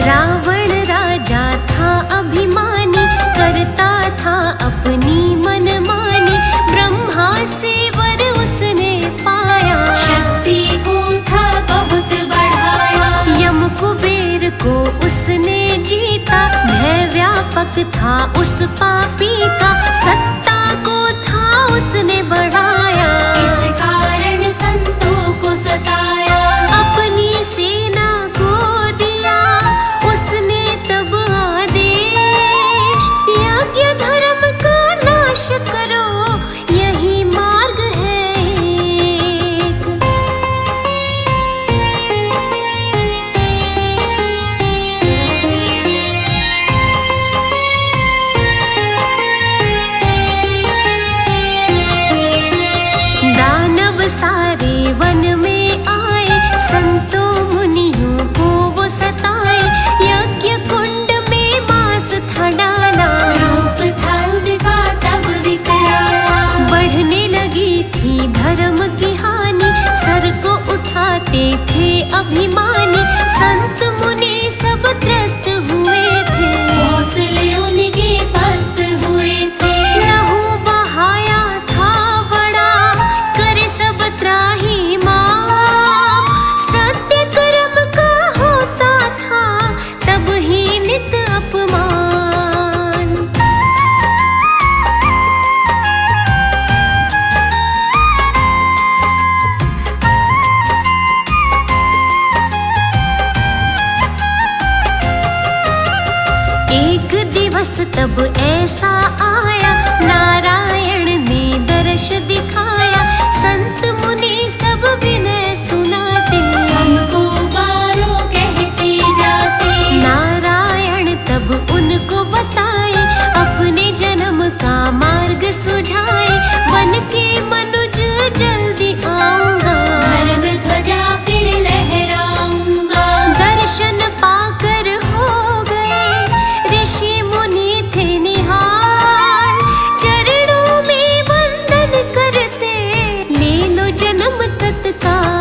रावण राजा था अभिमानी, करता था अपनी मनमानी। ब्रह्मा से वर उसने पाया, शक्ति को था बहुत बढ़ाया। यम कुबेर को उसने जीता, भय व्यापक था उस पापी का। सत्ता को था उसने बढ़ाया, इस कारण संतों को सताया। अपनी सेना को दिया उसने तब आदेश, यज्ञ धर्म का नाश करो यही मार्ग है एक। दानव सारे वन में आए, संतों मुनियों को वो सताए। यज्ञ कुंड में मांस था डाला, रूप था उनका तब दिखलाया। बढ़ने लगी थी धर्म की हानि, सर को उठाते थे अभिमानी। संत मुनि सब त्रस्त हुए थे, हौसले उनके पस्त हुए थे। लहू बहाया था बड़ा, करे सब त्राही माम। सत्य कर्म का होता था तब ही नित अपमान। एक दिवस तब ऐसा आया, नारायण ने दर्श दिखाया। संत मुनि सब विनय सुनाते, हमको बारों कहते जाते। नारायण तब उनको बताए, अपने जन्म का मार्ग सुझाए। बन के मनुज जल्दी आऊंगा, धर्म ध्वजा फिर लहराऊंगा। दर्शन पाकर हो गए ऋषि मुनि थे निहाल। चरणों में वंदन करते, ले लो जन्म तत्काल।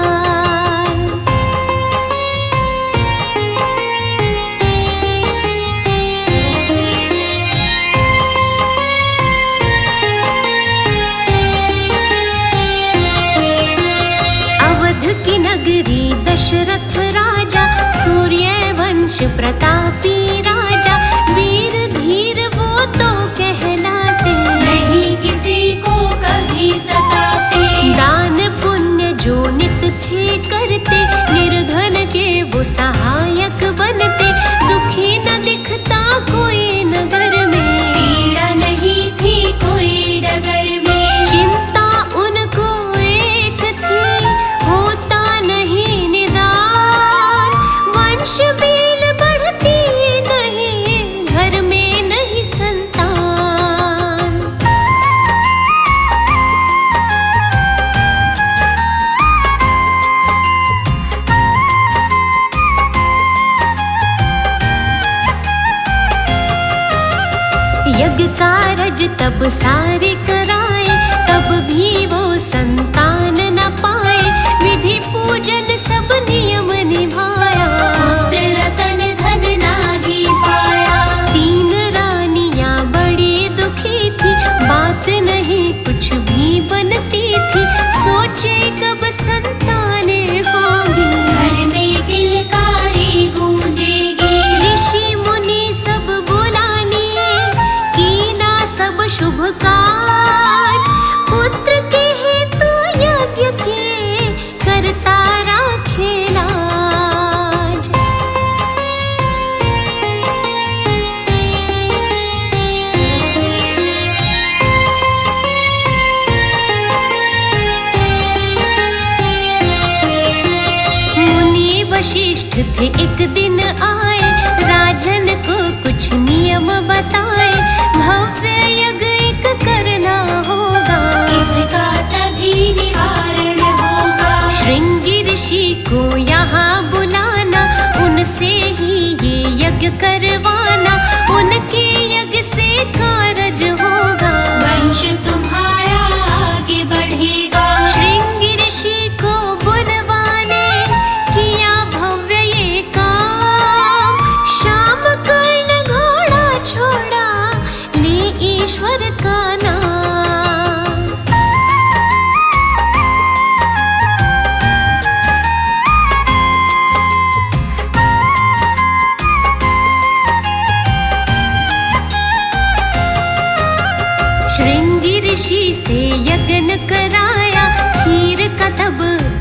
अवध की नगरी दशरथ राजा, सूर्य वंश प्रतापी राजा। वीर धीर वो तो कहलाते, नहीं किसी को कभी सताते। दान पुण्य जो नित थे करते, निर्धन के वो सहायक बनते। दुखी न दिखता कोई नगर में, पीड़ा नहीं थी कोई डगर में। चिंता उनको एक थी, होता नहीं निदान। वंश बेल बढ़ती नहीं, घर में नहीं संतान। यज्ञ कारज तब सारे कराए, तब भी वो संतान न पाए। विधि पूजन सब नियम निभाया, पुत्र रतन धन नाही पाया। 3 रानियां बड़ी दुखी थी, बात नहीं कुछ भी बनती थी। सोचे कब संतानें होंगी, घर में किलकारी गूंजेगी। ऋषि मुनि सब बुला लिए, कीना सब शुभ काज। पुत्र के हेतु यज्ञ किए, करता राखे लाज। मुनि वशिष्ठ थे एक दिन आए, राजन को कुछ नियम बताए। भव्य यज्ञ एक करना होगा, इसका तभी निवारण होगा। श्रृंगी ऋषि को यहाँ बुलाना, उनसे ही ये यज्ञ करवाना। उनके यज्ञ से कारज होगा, वंश तुम्हारा आगे बढ़ेगा। श्रृंगी ऋषि को बुलवाने किया भव्य ये काम।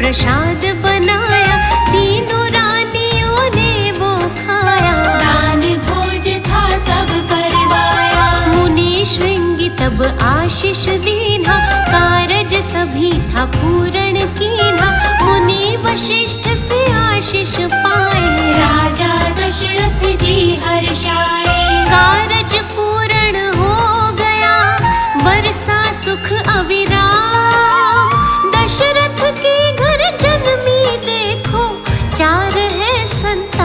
प्रसाद बनाया, तीनों रानियों ने वो खाया। दान भोज था सब करवाया, मुनि श्रृंगी तब आशीष दीना, कारज सभी था पूर्ण कीना। मुनि वशिष्ठ से आशीष पाए, राजा दशरथ जी हर्षाए। कारज पूर्ण हो गया, बरसा सुख अविराम। दशरथ के घर जन्मी देखो, 4 है संतान।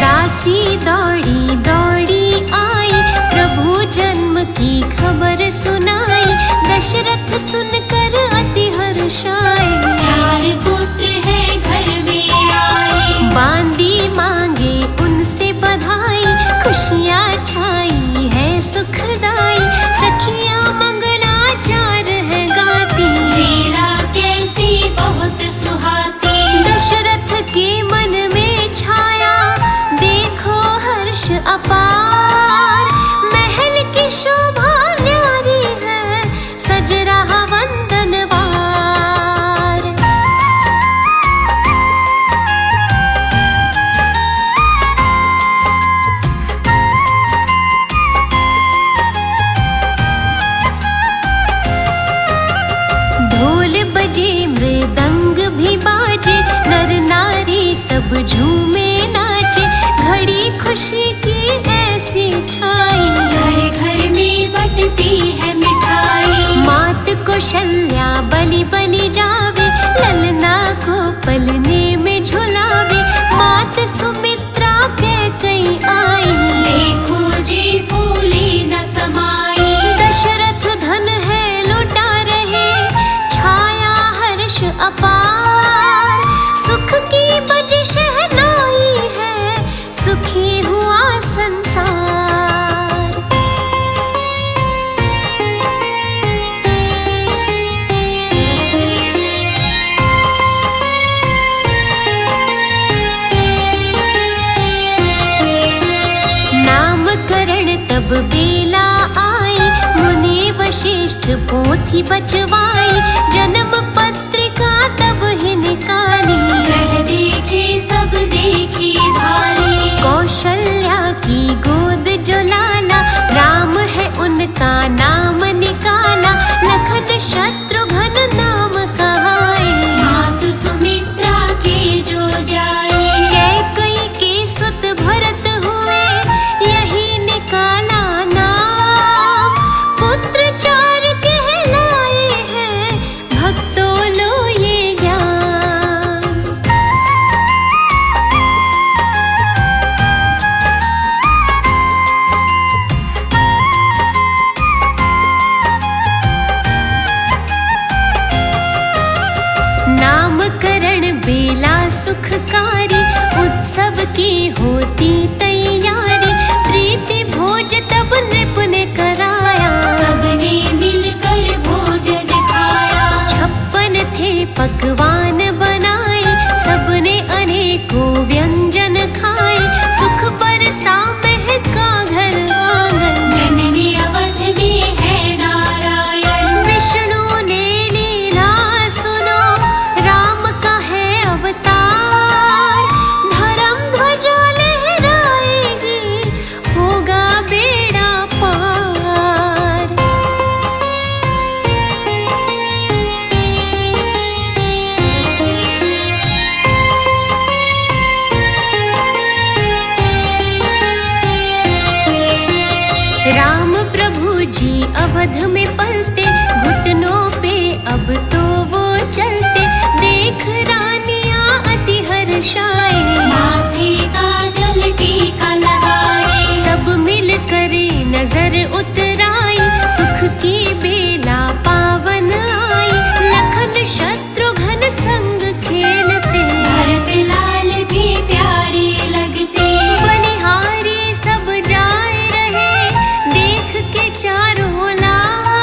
दासी दौड़ी दौड़ी आई, प्रभु जन्म की खबर सुनाई। दशरथ सुनकर अति हर्षाए, 4 पुत्र है घर में आए। बांदी मांगे उनसे बधाई, खुशियाँ छाई है सुखदाई। सखियाँ मंगलाचार है गाती, लीला कैसी बहुत सुहाती। दशरथ के मन में छाया, देखो हर्ष अपार। महल की शोभा न्यारी है, सज रहा वंदनवार। ढोल बजे मृदंग भी बाजे, नर नारी सब झूमे नाचे। घड़ी खुशी की ऐसी छाई, घर घर में बटती है मिठाई। मात को शल्या बलि बलि जावे, ललना को पलने में झुलावे। मात सुमित्रा कैकेयी आई, देखो जी फूली न समाई। दशरथ धन है लुटा रहे, छाया हर्ष अपार। सुख की बज शहनाई है, सुखी हुआ संसार। नामकरण तब बेला आई, मुनि वशिष्ठ पोथी बचवाई। जन्म पत्रिका तब ही निकाली, ग्रह देखे सब देखी भाली। कौशल्या की गोद जो लाला, राम है उनका नाम निकाला। लखन शत्रुघ्न नाम कहाए, मातु सुमित्रा के जो जाए। कैकेयी के सुत भरत हुए, यही निकाला नाम। पुत्र 4 कहलाए हैं, भक्तों लो ये ज्ञान। नामकरण बेला सुखकारी, उत्सव की होती तैयारी। प्रीति भोज तब नृप ने कराया, सबने मिलकर भोजन खाया। 56 थे पकवान बनाए, सबने अनेकों व्यंजन खाए। सुख बरसा महका घर आंगन, जननी अवध में है नारायण। विष्णु ने लीला सुनो, राम का है अवतार। धर्म ध्वजा लहराएगी, होगा बेड़ा पार। राम प्रभु जी अवध में पलते, घुटनों पे अब तो वो चलते। देख रानियां अति हर्षाए, माथे का जल टीका लगाए। सब मिल करे नजर उतराई। सुख की बेला पावन आई, लखन शत्रुघ्न संग खेलते। भरत लाल भी प्यारे लगते, बलिहारी सब जाए रहे, देख के चारों लाल।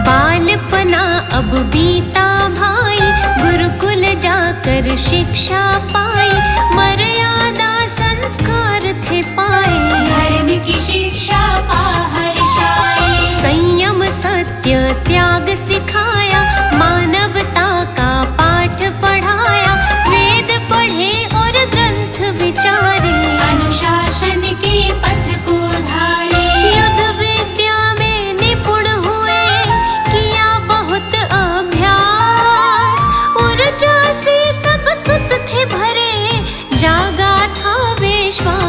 बालपना अब बीता भाई, गुरुकुल जाकर शिक्षा पाई, मर्यादा संस्कार थे पाए, धर्म की शिक्षा पा हर्षाए। संयम सत्य त्याग सिखाया, मानवता का पाठ पढ़ाया, वेद पढ़े और ग्रंथ विचारे, अनुशासन के पथ को धारे, युद्ध विद्या में निपुण हुए, किया बहुत अभ्यास, ऊर्जा से सब सुत थे भरे, जागा था विश्वास।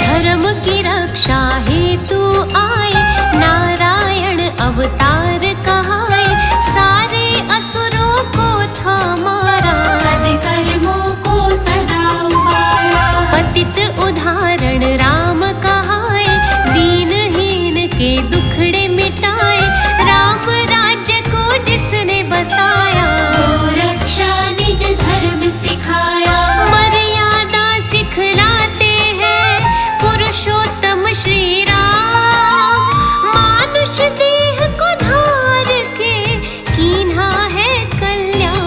धर्म की रक्षा हेतु आए, नारायण अवतार कहाए, सारे असुरों को था मारा, सद्कर्मों को सदा उबारा। पतित उदाहरण राम कहाए, दीनहीन के दुखड़े मिटाए, राम राज्य को जिसने बसाया, रक्षा निज धर्म सिखाया, मर्यादा सिखलाते हैं पुरुषोत्तम श्री राम, मानुष देह को धार के कीन्हा है कल्याण।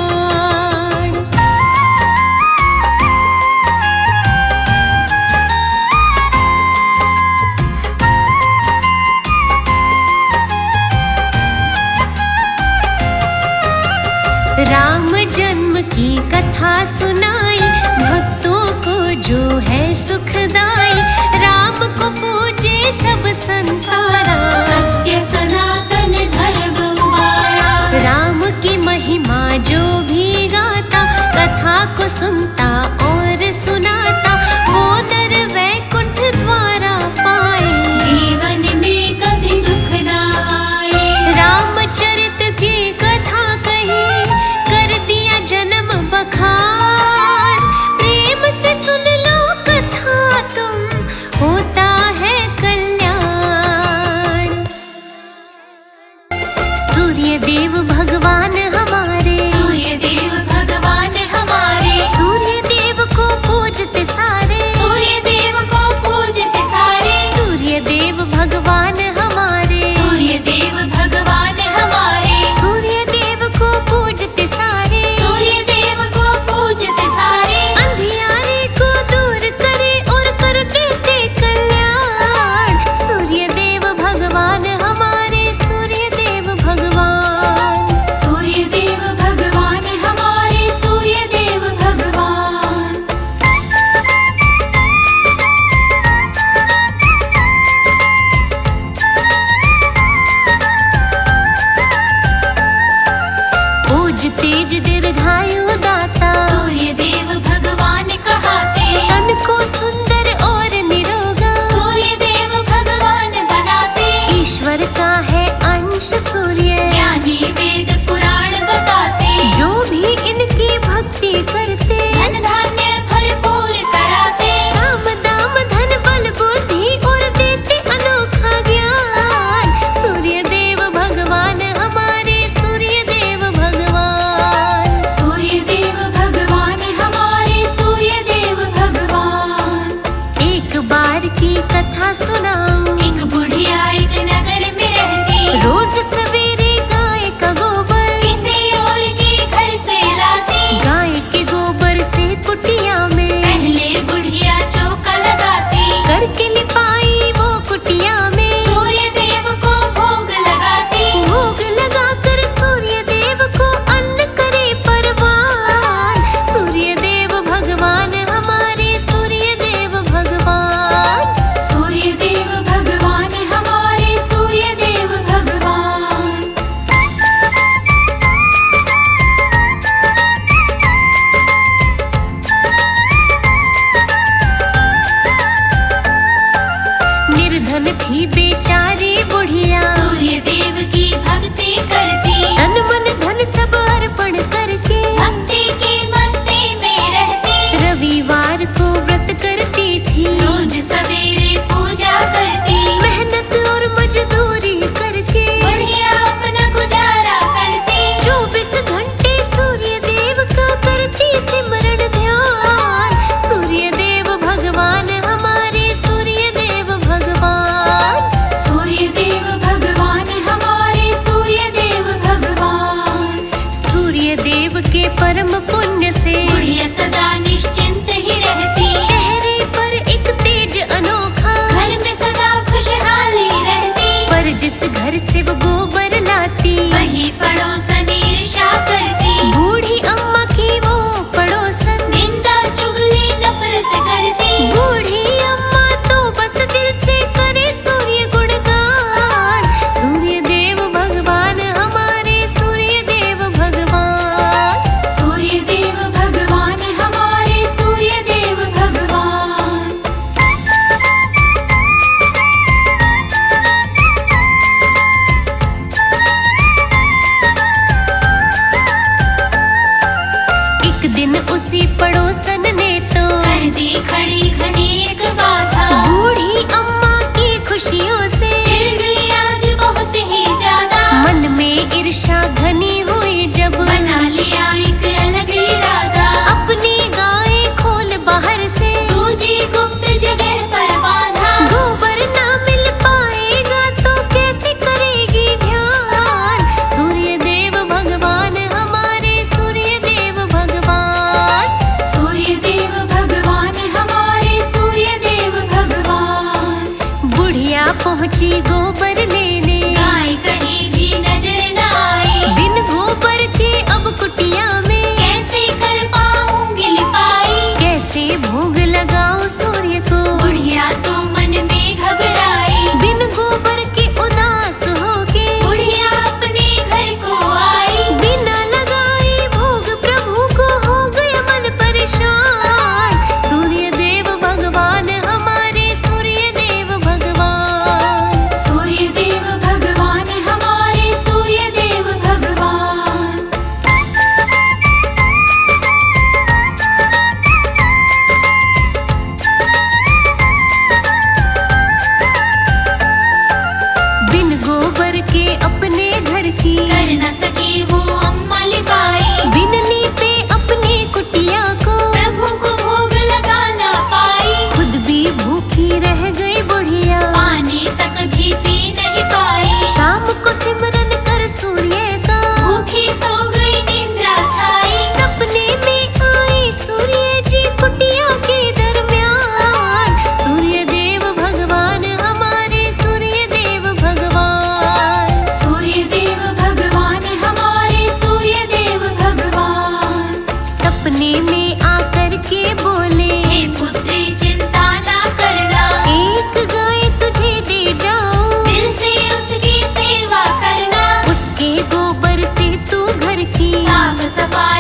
राम जन्म की कथा सुनाई, भक्तों को जो है सुखदाई, राम को पूजे सब संसारा, सत्य सनातन धर्म उबारा। राम की महिमा जो भी गाता, कथा को सुनता और सुनाता, वो नर वैकुंठ द्वारा पाए, जीवन में कभी दुख ना आए। रामचरित की कथा कही, कर दिया जन्म बखान, प्रेम से सुन लो कथा तुम, होता है कल्याण। सूर्य देव भगवान हमारे, सूर्य देव भगवान हमारे, सूर्य देव को पूजते सारे, सूर्य देव को पूजते सारे, सूर्य देव भगवान हमारे, सूर्य देव भगवान हमारे, सूर्य देव को पूजते सारे, सूर्य देव को पूजते सारे। अंधियारे को दूर करे और कर देते कल्याण, सूर्य देव भगवान हमारे, सूर्य देव भगवान, सूर्य देव भगवान हमारे, सूर्य देव भगवान। पूज तेज दीर्घायु दाता, सूर्य देव भगवान कहाते, तन को सुंदर और निरोगा, सूर्य देव भगवान बनाते, ईश्वर का है अंश सूर्य, ज्ञानी वेद पुराण बताते, जो भी इनकी भक्ति करते, धन धान्य भरपूर कराते, साम दाम धन बल बुद्धि और देते अनोखा ज्ञान, सूर्य देव भगवान हमारे, सूर्य देव भगवान, सूर्य पहुंची गोबर लेने, गाय कहीं भी नजर न आई। बिन गोबर के अब कुटिया में कैसे कर पाऊंगी लिपाई। कैसे भोग लगाऊं सूर्य को, बुढ़िया तो मन में घबराई। बिन गोबर के उदास होके बुढ़िया अपने घर को आई। बिना लगाए भोग प्रभु को हो गया मन परेशान। सूर्य देव भगवान हमारे, सूर्य देव भगवान, सूर्य देव भगवान हमारे, सूर्य देव भगवान। बिन गोबर के अपने घर की कर न सकी वो अम्मा लिपाई। बिन लीपे अपनी कुटिया को प्रभु को भोग लगा न पाई। खुद भी भूखी रह गई बुढ़िया, पानी तक भी पी नहीं पाई। शाम को सिमरन कर सूर्य का भूखी सो गई निद्रा छाई। सपने में आए सूर्य जी कुटिया के दरमियान। सूर्य देव भगवान हमारे, सूर्य देव भगवान, सूर्य देव भगवान हमारे, सूर्य देव भगवान। सपने में आकर के बोले, हे पुत्री चिंता ना करना। एक गाय तुझे दे जाऊं, दिल से उसकी सेवा करना। उसके गोबर से तू घर की साफ सफाई